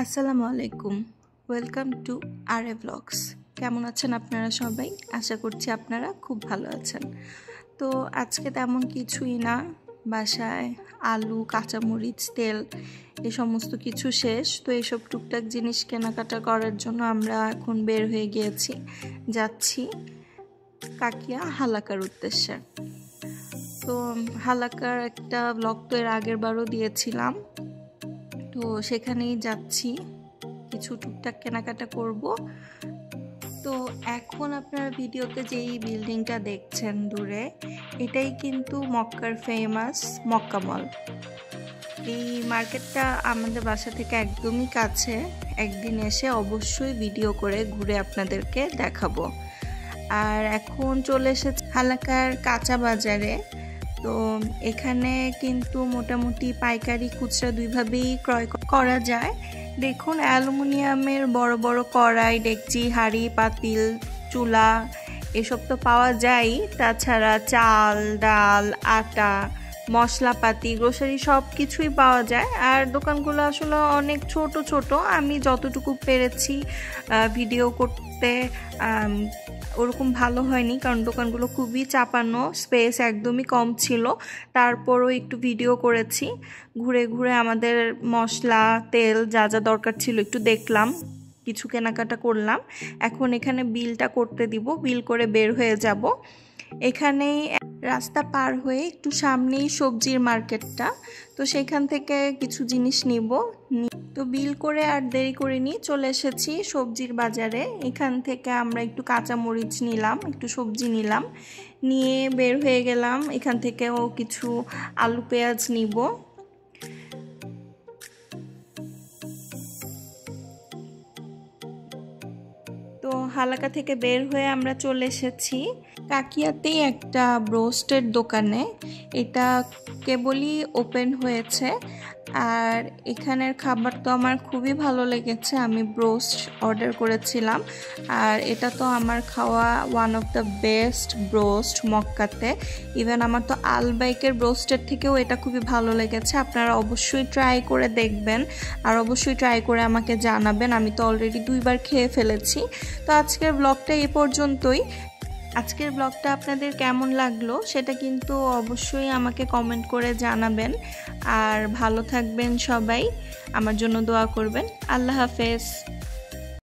আসসালামু আলাইকুম, welcome to RA blogs. কেমন আছেন আপনারা সবাই? আশা করছি আপনারা খুব ভালো আছেন। তো আজকে তেমন কিছুই না, বাসায় আলু, কাঁচামরিচ, তেল এ সমস্ত কিছু শেষ। তো এইসব টুকটাক জিনিস কেনাকাটা করার জন্য আমরা এখন বের হয়ে যাচ্ছি কাকিয়া হালাকার উদ্দেশ্যে। তো হালাকার একটা ব্লগ তো এর আগের বারও দিয়েছিলাম, তো সেখানেই যাচ্ছি, কিছু টুকটাক কেনাকাটা করব। তো এখন আপনারা ভিডিওতে যেই বিল্ডিংটা দেখছেন দূরে, এটাই কিন্তু মক্কার ফেমাস মক্কা মল। এই মার্কেটটা আমাদের বাসা থেকে একদমই কাছে। একদিন এসে অবশ্যই ভিডিও করে ঘুরে আপনাদেরকে দেখাবো। আর এখন চলে এসেছে হালাকার কাঁচা বাজারে। তো এখানে কিন্তু মোটামুটি পাইকারি খুচরা দুইভাবেই ক্রয় করা যায়। দেখুন, অ্যালুমিনিয়ামের বড় বড় কড়াই, ডেকচি, হাঁড়ি, পাতিল, চুলা এসব তো পাওয়া যায়। তাছাড়া চাল, ডাল, আটা, মশলাপাতি, গ্রোসারি সব কিছুই পাওয়া যায়। আর দোকানগুলো আসলে অনেক ছোট ছোট। আমি যতটুকু পেরেছি ভিডিও করতে ওরকম ভালো হয়নি, কারণ দোকানগুলো খুবই চাপানো, স্পেস একদমই কম ছিল। তারপরও একটু ভিডিও করেছি, ঘুরে ঘুরে আমাদের মশলা, তেল যা যা দরকার ছিল একটু দেখলাম, কিছু কেনাকাটা করলাম। এখন এখানে বিলটা করতে দিব, বিল করে বের হয়ে যাব। এখানেই রাস্তা পার হয়ে একটু সামনেই সবজির মার্কেটটা, তো সেখান থেকে কিছু জিনিস নিব। তো বিল করে আর দেরি করিনি, চলে এসেছি সবজির বাজারে। এখান থেকে আমরা একটু কাঁচামরিচ নিলাম, একটু সবজি নিলাম, নিয়ে বের হয়ে গেলাম। এখান থেকেও কিছু আলু পেঁয়াজ নিব। তো হালাকা থেকে বের হয়ে আমরা চলে এসেছি কাকিয়াতেই একটা ব্রোস্টের দোকানে। এটা কেবলই ওপেন হয়েছে, আর এখানের খাবার তো আমার খুবই ভালো লেগেছে। আমি ব্রোস্ট অর্ডার করেছিলাম, আর এটা তো আমার খাওয়া one of the best broast মক্কাতে। ইভেন আমার তো আলবাইকের ব্রোস্টের থেকেও এটা খুবই ভালো লেগেছে। আপনারা অবশ্যই ট্রাই করে দেখবেন, আর অবশ্যই ট্রাই করে আমাকে জানাবেন। আমি তো অলরেডি 2 বার খেয়ে ফেলেছি। তো আজকের ব্লগটা এই পর্যন্তই। আজকের ব্লগটা আপনাদের কেমন লাগলো সেটা কিন্তু অবশ্যই আমাকে কমেন্ট করে জানাবেন। আর ভালো থাকবেন সবাই, আমার জন্য দোয়া করবেন। আল্লাহ হাফেজ।